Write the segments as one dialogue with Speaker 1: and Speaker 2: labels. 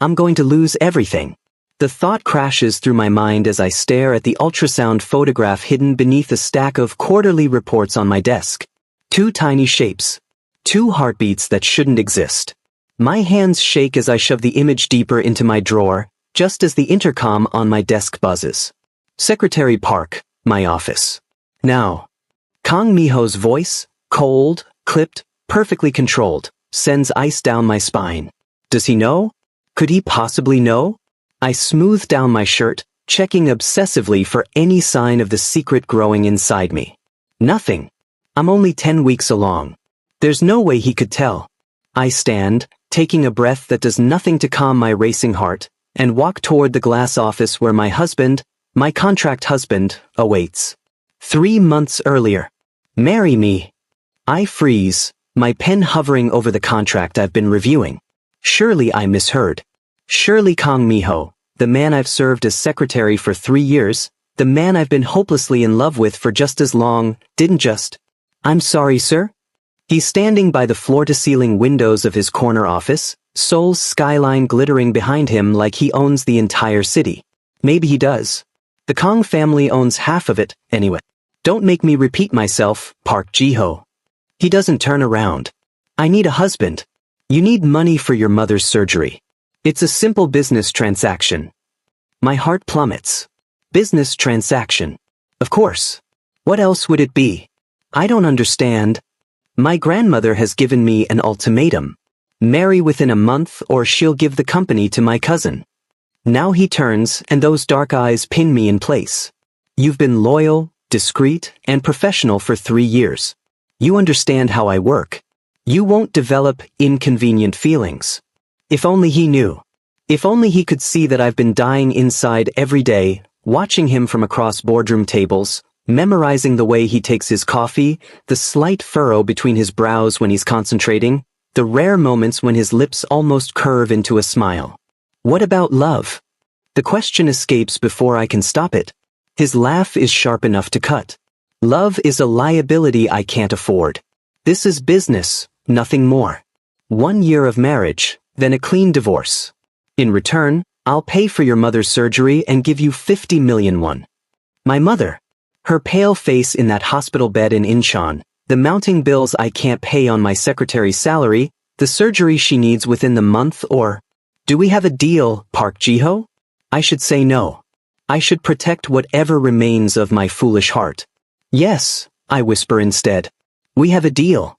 Speaker 1: I'm going to lose everything. The thought crashes through my mind as I stare at the ultrasound photograph hidden beneath a stack of quarterly reports on my desk. 2 tiny shapes. 2 heartbeats that shouldn't exist. My hands shake as I shove the image deeper into my drawer, just as the intercom on my desk buzzes. Secretary Park, my office. Now. Kang Mi-ho's voice, cold, clipped, perfectly controlled, sends ice down my spine. Does he know? Could he possibly know? I smooth down my shirt, checking obsessively for any sign of the secret growing inside me. Nothing. I'm only 10 weeks along. There's no way he could tell. I stand, taking a breath that does nothing to calm my racing heart, and walk toward the glass office where my contract husband, awaits. 3 months earlier. Marry me. I freeze, my pen hovering over the contract I've been reviewing. Surely I misheard. Surely Kang Mi-ho, the man I've served as secretary for 3 years, the man I've been hopelessly in love with for just as long, didn't just. I'm sorry, sir? He's standing by the floor-to-ceiling windows of his corner office, Seoul's skyline glittering behind him like he owns the entire city. Maybe he does. The Kang family owns half of it, anyway. Don't make me repeat myself, Park Ji-ho. He doesn't turn around. I need a husband. You need money for your mother's surgery. It's a simple business transaction. My heart plummets. Business transaction. Of course. What else would it be? I don't understand. My grandmother has given me an ultimatum. Marry within a month or she'll give the company to my cousin. Now he turns and those dark eyes pin me in place. You've been loyal, discreet, and professional for 3 years. You understand how I work. You won't develop inconvenient feelings. If only he knew. If only he could see that I've been dying inside every day, watching him from across boardroom tables, memorizing the way he takes his coffee, the slight furrow between his brows when he's concentrating, the rare moments when his lips almost curve into a smile. What about love? The question escapes before I can stop it. His laugh is sharp enough to cut. Love is a liability I can't afford. This is business, nothing more. 1 year of marriage, then a clean divorce. In return, I'll pay for your mother's surgery and give you 50 million won. My mother. Her pale face in that hospital bed in Incheon, the mounting bills I can't pay on my secretary's salary, the surgery she needs within the month or... Do we have a deal, Park Ji-ho? I should say no. I should protect whatever remains of my foolish heart. Yes, I whisper instead. We have a deal.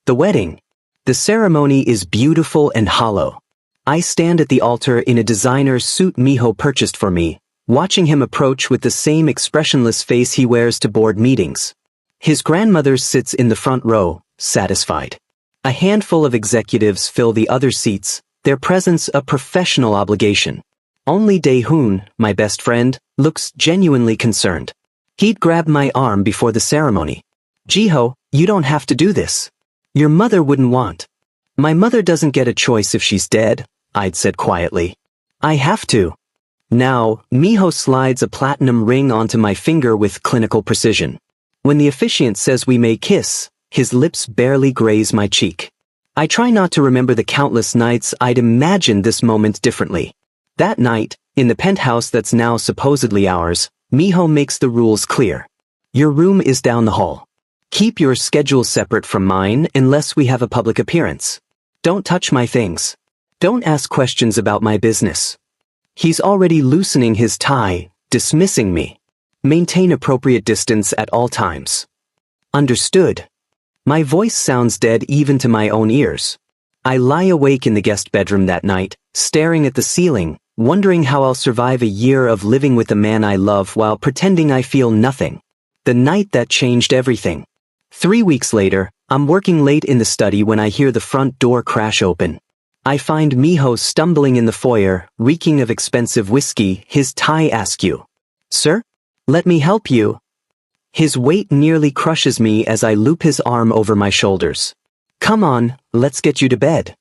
Speaker 1: The wedding. The ceremony is beautiful and hollow. I stand at the altar in a designer suit Mi-ho purchased for me, watching him approach with the same expressionless face he wears to board meetings. His grandmother sits in the front row, satisfied. A handful of executives fill the other seats, their presence a professional obligation. Only Dae-hoon, my best friend, looks genuinely concerned. He'd grab my arm before the ceremony. Ji-ho, you don't have to do this. Your mother wouldn't want. My mother doesn't get a choice if she's dead, I'd said quietly. I have to. Now, Mi-ho slides a platinum ring onto my finger with clinical precision. When the officiant says we may kiss, his lips barely graze my cheek. I try not to remember the countless nights I'd imagined this moment differently. That night, in the penthouse that's now supposedly ours, Mi-ho makes the rules clear. Your room is down the hall. Keep your schedule separate from mine unless we have a public appearance. Don't touch my things. Don't ask questions about my business. He's already loosening his tie, dismissing me. Maintain appropriate distance at all times. Understood. My voice sounds dead even to my own ears. I lie awake in the guest bedroom that night, staring at the ceiling, wondering how I'll survive a year of living with the man I love while pretending I feel nothing. The night that changed everything. 3 weeks later, I'm working late in the study when I hear the front door crash open. I find Mi-ho stumbling in the foyer, reeking of expensive whiskey, his tie askew. Sir? Let me help you. His weight nearly crushes me as I loop his arm over my shoulders. Come on, let's get you to bed.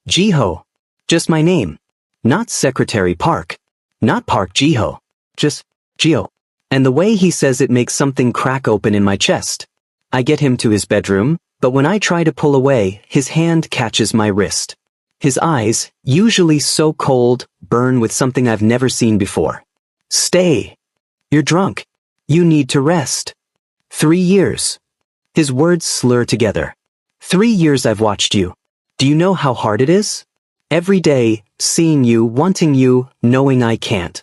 Speaker 1: Ji-ho. Just my name. Not Secretary Park. Not Park Ji-ho. Just Ji-ho. And the way he says it makes something crack open in my chest. I get him to his bedroom, but when I try to pull away, his hand catches my wrist. His eyes, usually so cold, burn with something I've never seen before. Stay. You're drunk. You need to rest. 3 years. His words slur together. 3 years I've watched you. Do you know how hard it is? Every day, seeing you, wanting you, knowing I can't.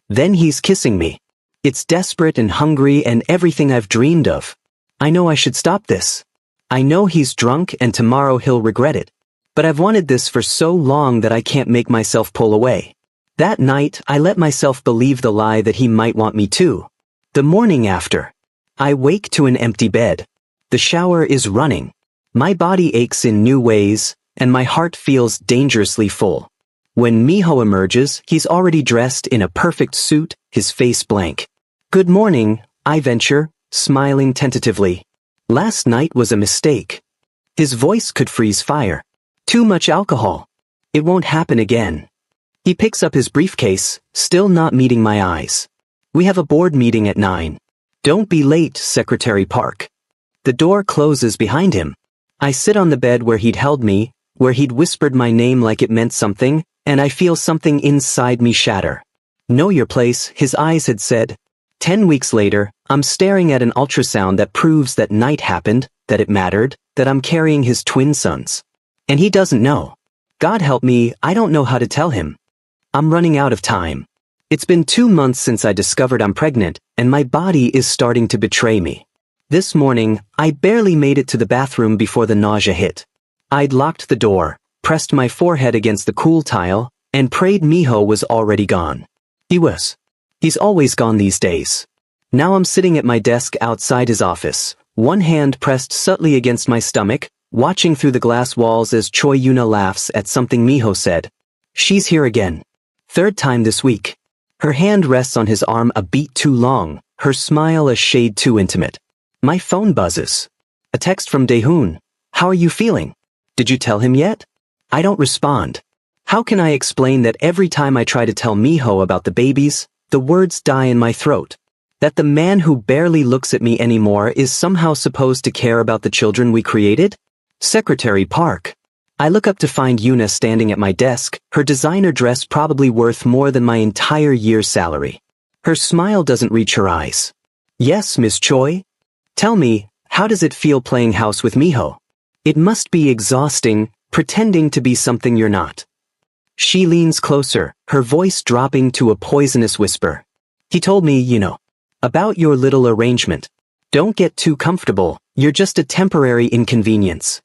Speaker 1: Then he's kissing me. It's desperate and hungry and everything I've dreamed of. I know I should stop this. I know he's drunk and tomorrow he'll regret it. But I've wanted this for so long that I can't make myself pull away. That night, I let myself believe the lie that he might want me too. The morning after, I wake to an empty bed. The shower is running. My body aches in new ways, and my heart feels dangerously full. When Miho emerges, he's already dressed in a perfect suit, his face blank. Good morning, I venture, smiling tentatively. Last night was a mistake. His voice could freeze fire. Too much alcohol. It won't happen again. He picks up his briefcase, still not meeting my eyes. We have a board meeting at 9. Don't be late, Secretary Park. The door closes behind him. I sit on the bed where he'd held me, where he'd whispered my name like it meant something, and I feel something inside me shatter. Know your place, his eyes had said. 10 weeks later, I'm staring at an ultrasound that proves that night happened, that it mattered, that I'm carrying his twin sons. And he doesn't know. God help me, I don't know how to tell him. I'm running out of time. It's been 2 months since I discovered I'm pregnant, and my body is starting to betray me. This morning, I barely made it to the bathroom before the nausea hit. I'd locked the door, pressed my forehead against the cool tile, and prayed Miho was already gone. He was. He's always gone these days. Now I'm sitting at my desk outside his office, one hand pressed subtly against my stomach, watching through the glass walls as Choi Yuna laughs at something Miho said. She's here again. 3rd time this week. Her hand rests on his arm a beat too long, her smile a shade too intimate. My phone buzzes. A text from Daehoon. How are you feeling? Did you tell him yet? I don't respond. How can I explain that every time I try to tell Miho about the babies, the words die in my throat? That the man who barely looks at me anymore is somehow supposed to care about the children we created? Secretary Park. I look up to find Yuna standing at my desk, her designer dress probably worth more than my entire year's salary. Her smile doesn't reach her eyes. Yes, Miss Choi? Tell me, how does it feel playing house with Miho? It must be exhausting, pretending to be something you're not. She leans closer, her voice dropping to a poisonous whisper. He told me, about your little arrangement. Don't get too comfortable, you're just a temporary inconvenience.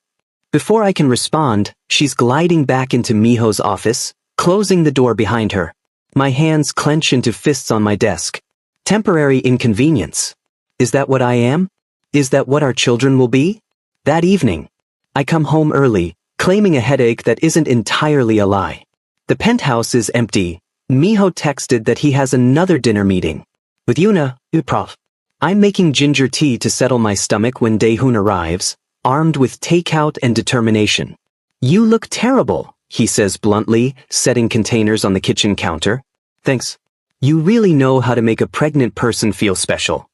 Speaker 1: Before I can respond, she's gliding back into Miho's office, closing the door behind her. My hands clench into fists on my desk. Temporary inconvenience. Is that what I am? Is that what our children will be? That evening, I come home early, claiming a headache that isn't entirely a lie. The penthouse is empty. Miho texted that he has another dinner meeting. With Yuna, Prof. I'm making ginger tea to settle my stomach when Daehoon arrives, armed with takeout and determination. You look terrible, he says bluntly, setting containers on the kitchen counter. Thanks. You really know how to make a pregnant person feel special.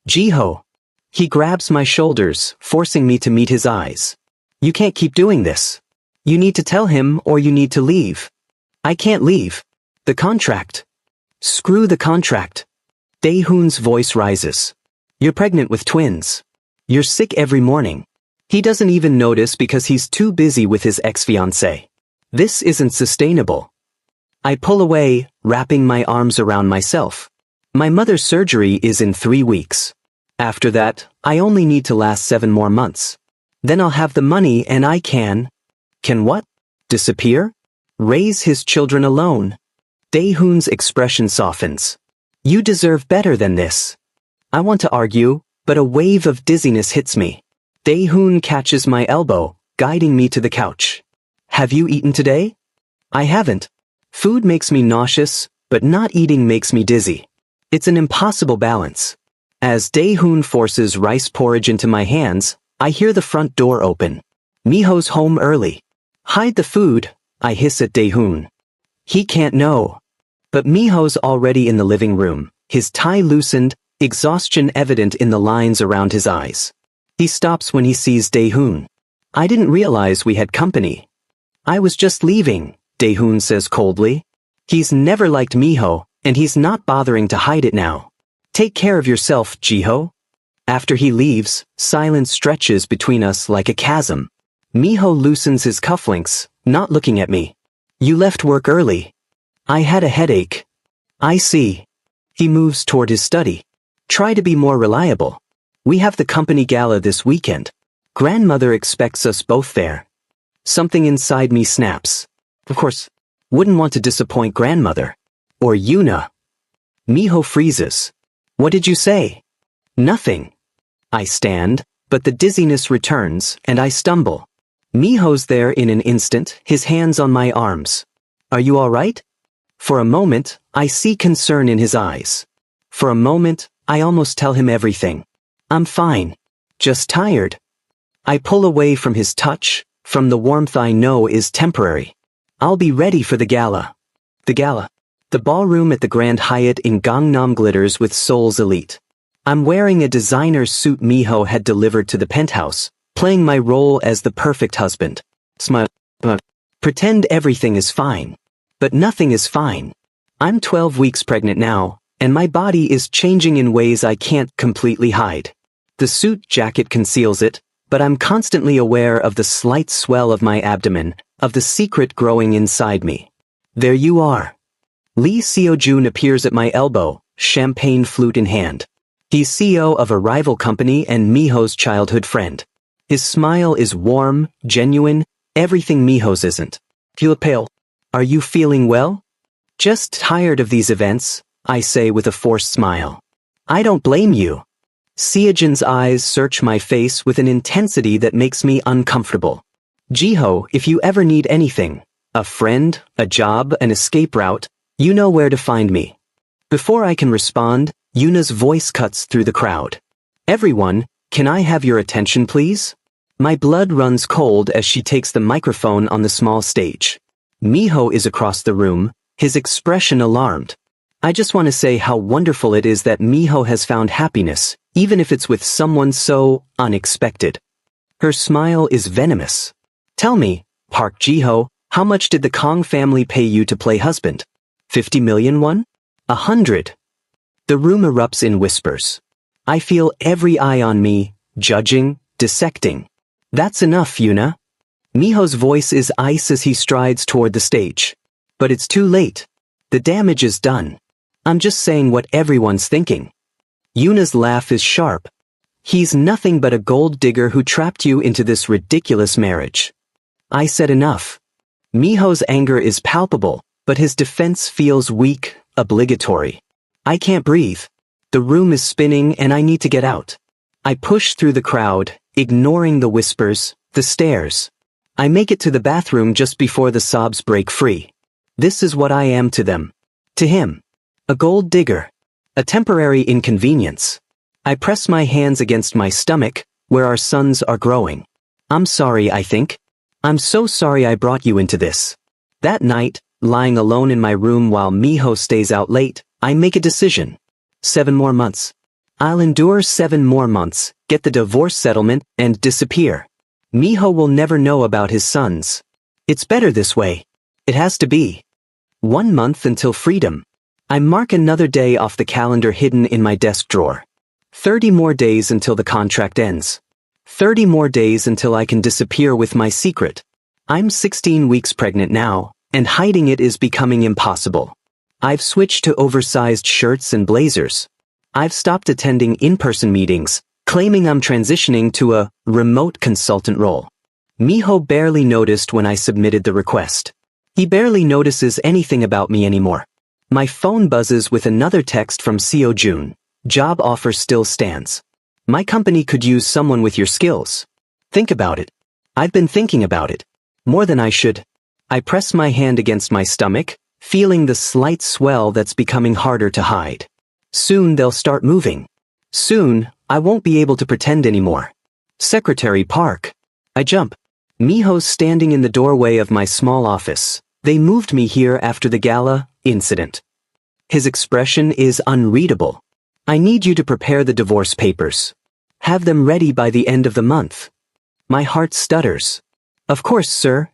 Speaker 1: Jiho. He grabs my shoulders, forcing me to meet his eyes. You can't keep doing this. You need to tell him or you need to leave. I can't leave. The contract. Screw the contract. Daehoon's voice rises. You're pregnant with twins. You're sick every morning. He doesn't even notice because he's too busy with his ex-fiancée. This isn't sustainable. I pull away, wrapping my arms around myself. My mother's surgery is in 3 weeks. After that, I only need to last 7 more months. Then I'll have the money and I can what? Disappear? Raise his children alone. Daehoon's expression softens. You deserve better than this. I want to argue, but a wave of dizziness hits me. Daehoon catches my elbow, guiding me to the couch. Have you eaten today? I haven't. Food makes me nauseous, but not eating makes me dizzy. It's an impossible balance. As Daehoon forces rice porridge into my hands, I hear the front door open. Miho's home early. Hide the food, I hiss at Daehoon. He can't know. But Miho's already in the living room, his tie loosened, exhaustion evident in the lines around his eyes. He stops when he sees Daehoon. I didn't realize we had company. I was just leaving, Daehoon says coldly. He's never liked Miho, and he's not bothering to hide it now. Take care of yourself, Jiho. After he leaves, silence stretches between us like a chasm. Miho loosens his cufflinks, not looking at me. You left work early. I had a headache. I see. He moves toward his study. Try to be more reliable. We have the company gala this weekend. Grandmother expects us both there. Something inside me snaps. Of course, wouldn't want to disappoint grandmother. Or Yuna. Miho freezes. What did you say? Nothing. I stand, but the dizziness returns, and I stumble. Miho's there in an instant, his hands on my arms. Are you all right? For a moment, I see concern in his eyes. For a moment, I almost tell him everything. I'm fine. Just tired. I pull away from his touch, from the warmth I know is temporary. I'll be ready for the gala. The gala. The ballroom at the Grand Hyatt in Gangnam glitters with Seoul's elite. I'm wearing a designer suit Miho had delivered to the penthouse, playing my role as the perfect husband. Smile. Pretend everything is fine. But nothing is fine. I'm 12 weeks pregnant now, and my body is changing in ways I can't completely hide. The suit jacket conceals it, but I'm constantly aware of the slight swell of my abdomen, of the secret growing inside me. There you are. Lee Seo-jun appears at my elbow, champagne flute in hand. He's CEO of a rival company and Miho's childhood friend. His smile is warm, genuine, everything Miho's isn't. You look pale. Are you feeling well? Just tired of these events, I say with a forced smile. I don't blame you. Seo-jun's eyes search my face with an intensity that makes me uncomfortable. Jiho, if you ever need anything, a friend, a job, an escape route, you know where to find me. Before I can respond, Yuna's voice cuts through the crowd. Everyone, can I have your attention please? My blood runs cold as she takes the microphone on the small stage. Miho is across the room, his expression alarmed. I just want to say how wonderful it is that Miho has found happiness, even if it's with someone so unexpected. Her smile is venomous. Tell me, Park Jiho, how much did the Kong family pay you to play husband? 50 million won? 100. The room erupts in whispers. I feel every eye on me, judging, dissecting. That's enough, Yuna. Miho's voice is ice as he strides toward the stage. But it's too late. The damage is done. I'm just saying what everyone's thinking. Yuna's laugh is sharp. He's nothing but a gold digger who trapped you into this ridiculous marriage. I said enough. Miho's anger is palpable, but his defense feels weak, obligatory. I can't breathe. The room is spinning and I need to get out. I push through the crowd, ignoring the whispers, the stares. I make it to the bathroom just before the sobs break free. This is what I am to them. To him. A gold digger. A temporary inconvenience. I press my hands against my stomach, where our sons are growing. I'm sorry, I think. I'm so sorry I brought you into this. That night, lying alone in my room while Miho stays out late, I make a decision. 7 more months. I'll endure 7 more months, get the divorce settlement, and disappear. Miho will never know about his sons. It's better this way. It has to be. 1 month until freedom. I mark another day off the calendar hidden in my desk drawer. 30 more days until the contract ends. 30 more days until I can disappear with my secret. I'm 16 weeks pregnant now, and hiding it is becoming impossible. I've switched to oversized shirts and blazers. I've stopped attending in-person meetings, claiming I'm transitioning to a remote consultant role. Miho barely noticed when I submitted the request. He barely notices anything about me anymore. My phone buzzes with another text from Seo-jun. Job offer still stands. My company could use someone with your skills. Think about it. I've been thinking about it. More than I should. I press my hand against my stomach, feeling the slight swell that's becoming harder to hide. Soon they'll start moving. Soon, I won't be able to pretend anymore. Secretary Park. I jump. Miho's standing in the doorway of my small office. They moved me here after the gala incident. His expression is unreadable. I need you to prepare the divorce papers. Have them ready by the end of the month. My heart stutters. Of course, sir.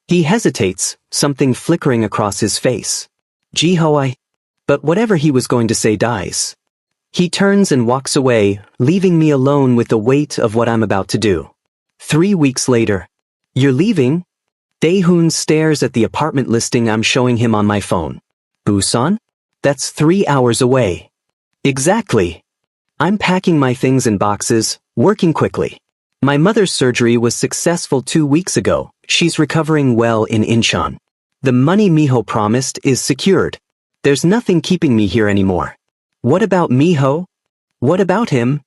Speaker 1: He hesitates, something flickering across his face. Jiho, But whatever he was going to say dies. He turns and walks away, leaving me alone with the weight of what I'm about to do. 3 weeks later. You're leaving? Dae-hoon stares at the apartment listing I'm showing him on my phone. Busan? That's 3 hours away. Exactly. I'm packing my things in boxes, working quickly. My mother's surgery was successful 2 weeks ago. She's recovering well in Incheon. The money Miho promised is secured. There's nothing keeping me here anymore. What about Miho? What about him?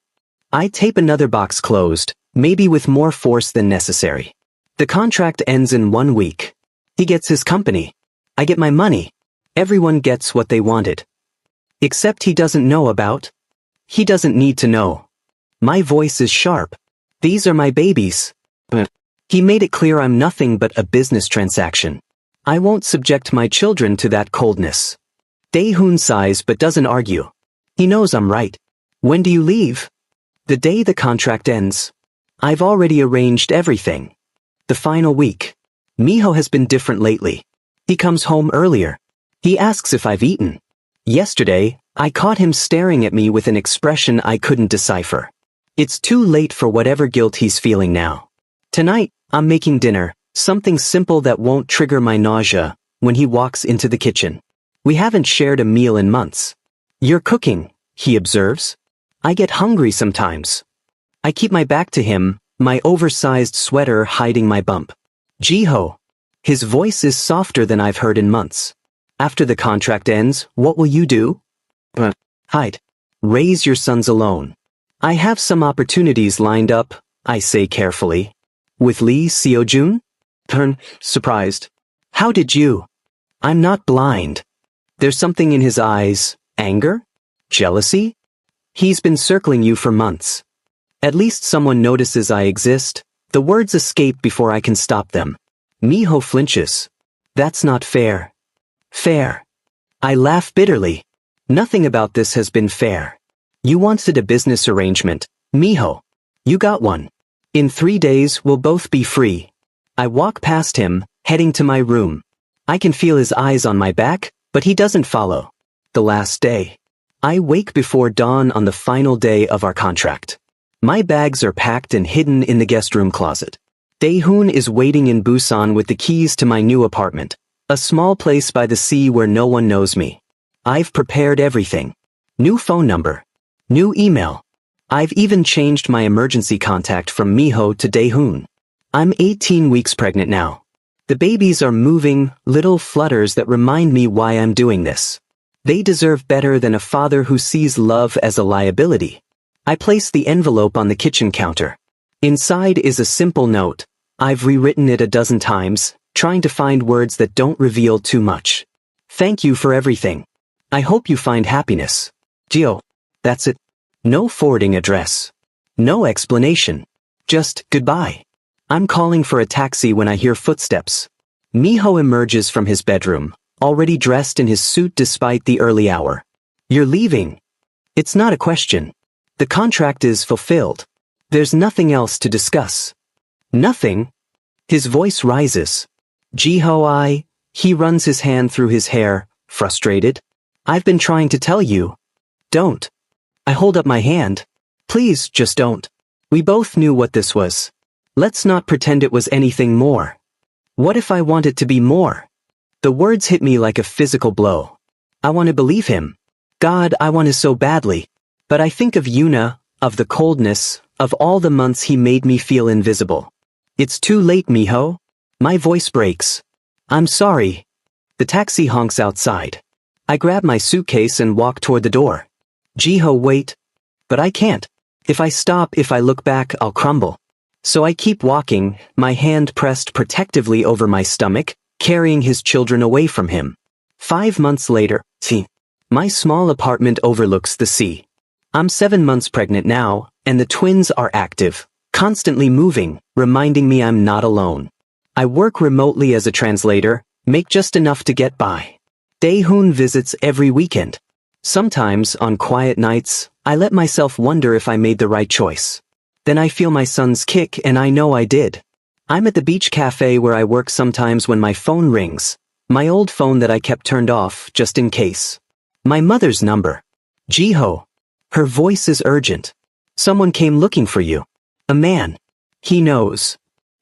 Speaker 1: I tape another box closed, maybe with more force than necessary. The contract ends in 1 week. He gets his company. I get my money. Everyone gets what they wanted. Except he doesn't know about. He doesn't need to know. My voice is sharp. These are my babies. He made it clear I'm nothing but a business transaction. I won't subject my children to that coldness. Dae-hoon sighs but doesn't argue. He knows I'm right. When do you leave? The day the contract ends. I've already arranged everything. The final week. Miho has been different lately. He comes home earlier. He asks if I've eaten. Yesterday, I caught him staring at me with an expression I couldn't decipher. It's too late for whatever guilt he's feeling now. Tonight, I'm making dinner, something simple that won't trigger my nausea, when he walks into the kitchen. We haven't shared a meal in months. You're cooking, he observes. I get hungry sometimes. I keep my back to him, my oversized sweater hiding my bump. Jiho. His voice is softer than I've heard in months. After the contract ends, what will you do? Hide. Raise your sons alone. I have some opportunities lined up, I say carefully. With Lee Seo-jun? Turn, surprised. How did you? I'm not blind. There's something in his eyes. Anger? Jealousy? He's been circling you for months. At least someone notices I exist. The words escape before I can stop them. Miho flinches. That's not fair. Fair. I laugh bitterly. Nothing about this has been fair. You wanted a business arrangement, Miho. You got one. In 3 days we'll both be free. I walk past him, heading to my room. I can feel his eyes on my back, but he doesn't follow. The last day. I wake before dawn on the final day of our contract. My bags are packed and hidden in the guest room closet. Dae-hoon is waiting in Busan with the keys to my new apartment, a small place by the sea where no one knows me. I've prepared everything. New phone number. New email. I've even changed my emergency contact from Miho to Dae-hoon. I'm 18 weeks pregnant now. The babies are moving, little flutters that remind me why I'm doing this. They deserve better than a father who sees love as a liability. I place the envelope on the kitchen counter. Inside is a simple note. I've rewritten it a dozen times, trying to find words that don't reveal too much. Thank you for everything. I hope you find happiness. Gio. That's it. No forwarding address. No explanation. Just goodbye. I'm calling for a taxi when I hear footsteps. Miho emerges from his bedroom, already dressed in his suit despite the early hour. You're leaving. It's not a question. The contract is fulfilled. There's nothing else to discuss. Nothing? His voice rises. Jiho, he runs his hand through his hair, frustrated. I've been trying to tell you. Don't. I hold up my hand. Please, just don't. We both knew what this was. Let's not pretend it was anything more. What if I want it to be more? The words hit me like a physical blow. I want to believe him. God, I want to so badly. But I think of Yuna, of the coldness, of all the months he made me feel invisible. It's too late, Miho. My voice breaks. I'm sorry. The taxi honks outside. I grab my suitcase and walk toward the door. Jiho, wait. But I can't. If I stop, if I look back, I'll crumble. So I keep walking, my hand pressed protectively over my stomach, carrying his children away from him. 5 months later, my small apartment overlooks the sea. I'm 7 months pregnant now, and the twins are active, constantly moving, reminding me I'm not alone. I work remotely as a translator, make just enough to get by. Dae-hoon visits every weekend. Sometimes, on quiet nights, I let myself wonder if I made the right choice. Then I feel my sons kick and I know I did. I'm at the beach cafe where I work sometimes when my phone rings. My old phone that I kept turned off, just in case. My mother's number. Jiho. Her voice is urgent. Someone came looking for you. A man. He knows.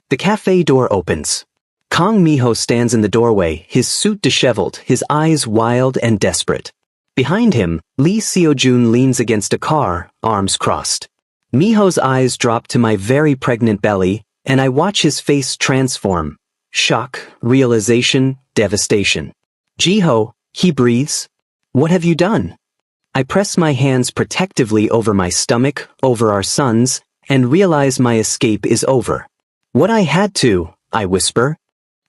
Speaker 1: The cafe door opens. Kang Miho stands in the doorway, his suit disheveled, his eyes wild and desperate. Behind him, Lee Seojun leans against a car, arms crossed. Miho's eyes drop to my very pregnant belly, and I watch his face transform. Shock, realization, devastation. Jiho, he breathes. What have you done? I press my hands protectively over my stomach, over our sons, and realize my escape is over. What I had to, I whisper.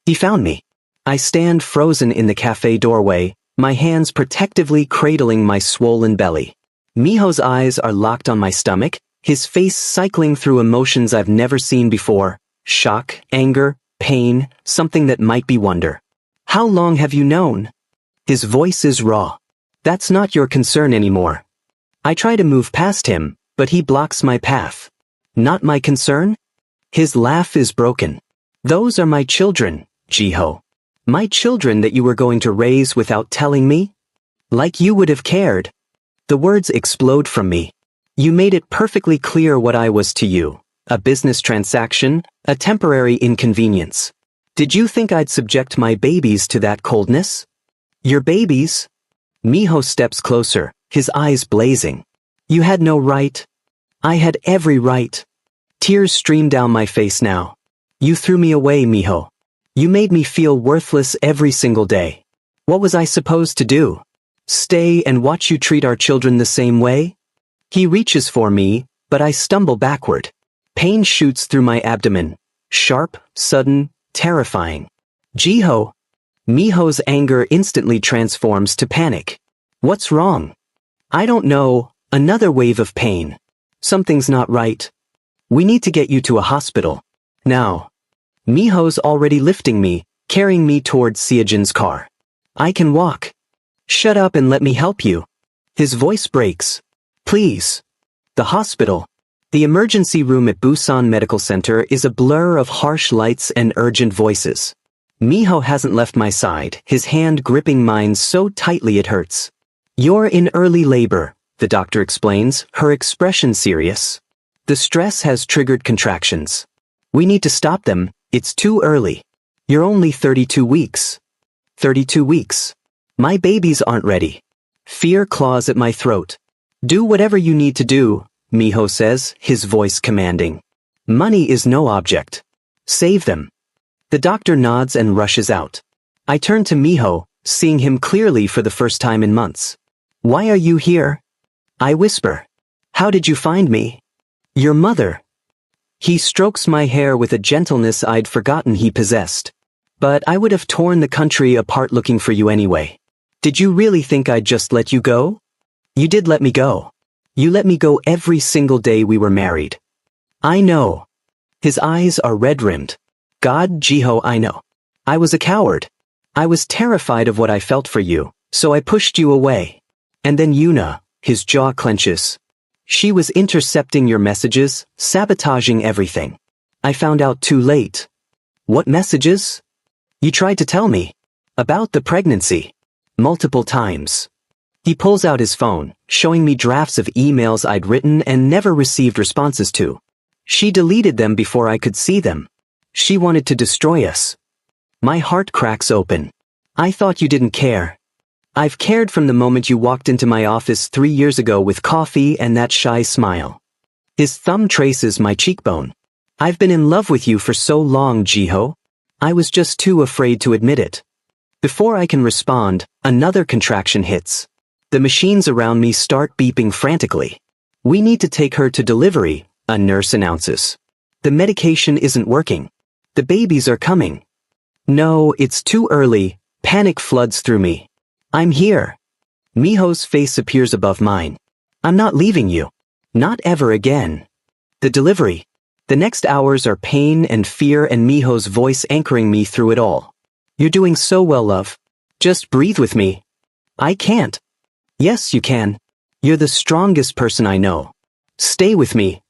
Speaker 1: He found me. I stand frozen in the cafe doorway, my hands protectively cradling my swollen belly. Miho's eyes are locked on my stomach, his face cycling through emotions I've never seen before. Shock, anger, pain, something that might be wonder. How long have you known? His voice is raw. That's not your concern anymore. I try to move past him, but he blocks my path. Not my concern? His laugh is broken. Those are my children, Jiho. My children that you were going to raise without telling me? Like you would have cared. The words explode from me. You made it perfectly clear what I was to you. A business transaction, a temporary inconvenience. Did you think I'd subject my babies to that coldness? Your babies? Miho steps closer, his eyes blazing. You had no right. I had every right. Tears stream down my face now. You threw me away, Miho. You made me feel worthless every single day. What was I supposed to do? Stay and watch you treat our children the same way? He reaches for me, but I stumble backward. Pain shoots through my abdomen. Sharp, sudden, terrifying. Jiho. Miho's anger instantly transforms to panic. What's wrong? I don't know. Another wave of pain. Something's not right. We need to get you to a hospital. Now. Miho's already lifting me, carrying me towards Seojun's car. I can walk. Shut up and let me help you. His voice breaks. Please. The hospital. The emergency room at Busan Medical Center is a blur of harsh lights and urgent voices. Miho hasn't left my side, his hand gripping mine so tightly it hurts. You're in early labor, the doctor explains, her expression serious. The stress has triggered contractions. We need to stop them. It's too early. You're only 32 weeks. 32 weeks. My babies aren't ready. Fear claws at my throat. Do whatever you need to do, Miho says, his voice commanding. Money is no object. Save them. The doctor nods and rushes out. I turn to Miho, seeing him clearly for the first time in months. Why are you here? I whisper. How did you find me? Your mother. He strokes my hair with a gentleness I'd forgotten he possessed. But I would have torn the country apart looking for you anyway. Did you really think I'd just let you go? You did let me go. You let me go every single day we were married. I know. His eyes are red-rimmed. God, Jiho, I know. I was a coward. I was terrified of what I felt for you, so I pushed you away. And then Yuna, his jaw clenches. She was intercepting your messages, sabotaging everything. I found out too late. What messages? You tried to tell me. About the pregnancy. Multiple times. He pulls out his phone, showing me drafts of emails I'd written and never received responses to. She deleted them before I could see them. She wanted to destroy us. My heart cracks open. I thought you didn't care. I've cared from the moment you walked into my office 3 years ago with coffee and that shy smile. His thumb traces my cheekbone. I've been in love with you for so long, Jiho. I was just too afraid to admit it. Before I can respond, another contraction hits. The machines around me start beeping frantically. We need to take her to delivery, a nurse announces. The medication isn't working. The babies are coming. No, it's too early. Panic floods through me. I'm here. Miho's face appears above mine. I'm not leaving you. Not ever again. The delivery. The next hours are pain and fear and Miho's voice anchoring me through it all. You're doing so well, love. Just breathe with me. I can't. Yes, you can. You're the strongest person I know. Stay with me.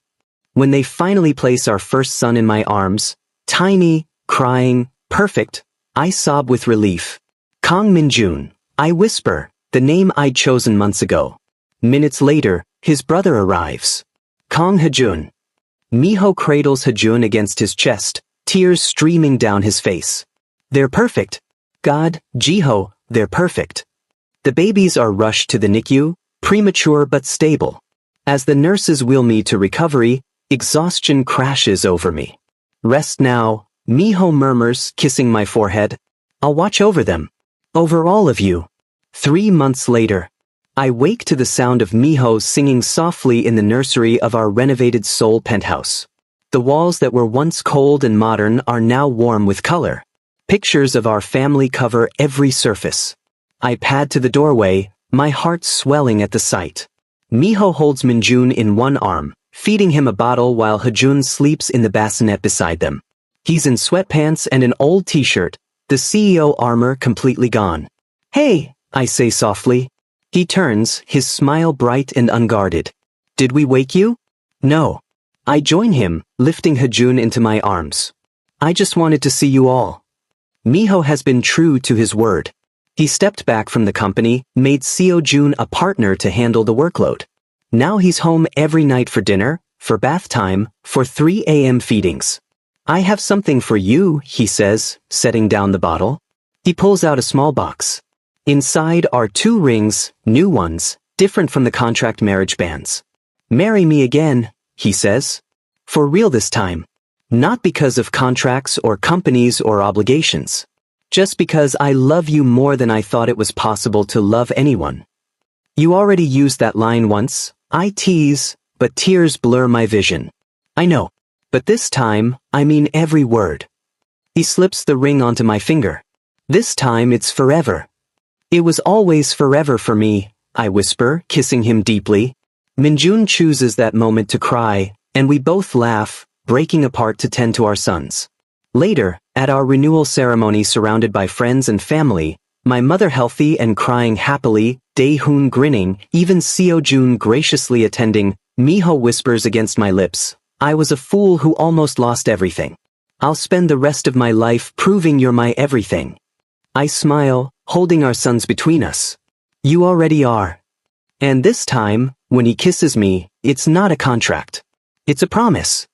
Speaker 1: When they finally place our first son in my arms, Tiny, crying, perfect, I sob with relief. Kang Minjun, I whisper, the name I'd chosen months ago. Minutes later, his brother arrives. Kang Hejun. Miho cradles Hejun against his chest, tears streaming down his face. They're perfect. God, Jiho, they're perfect. The babies are rushed to the NICU, premature but stable. As the nurses wheel me to recovery, exhaustion crashes over me. Rest now, Miho murmurs, kissing my forehead. I'll watch over them. Over all of you. 3 months later, I wake to the sound of Miho singing softly in the nursery of our renovated Seoul penthouse. The walls that were once cold and modern are now warm with color. Pictures of our family cover every surface. I pad to the doorway, my heart swelling at the sight. Miho holds Minjun in one arm, feeding him a bottle while Hejun sleeps in the bassinet beside them. He's in sweatpants and an old t-shirt, the CEO armor completely gone. Hey, I say softly. He turns, his smile bright and unguarded. Did we wake you? No. I join him, lifting Hejun into my arms. I just wanted to see you all. Miho has been true to his word. He stepped back from the company, made Seo Jun a partner to handle the workload. Now he's home every night for dinner, for bath time, for 3 a.m. feedings. I have something for you, he says, setting down the bottle. He pulls out a small box. Inside are 2 rings, new ones, different from the contract marriage bands. Marry me again, he says. For real this time. Not because of contracts or companies or obligations. Just because I love you more than I thought it was possible to love anyone. You already used that line once, I tease, but tears blur my vision. I know, but this time, I mean every word. He slips the ring onto my finger. This time it's forever. It was always forever for me, I whisper, kissing him deeply. Minjun chooses that moment to cry, and we both laugh, breaking apart to tend to our sons. Later, at our renewal ceremony surrounded by friends and family, my mother healthy and crying happily, Dae-hoon grinning, even Seo Jun graciously attending, Miho whispers against my lips, I was a fool who almost lost everything. I'll spend the rest of my life proving you're my everything. I smile, holding our sons between us. You already are. And this time, when he kisses me, it's not a contract. It's a promise.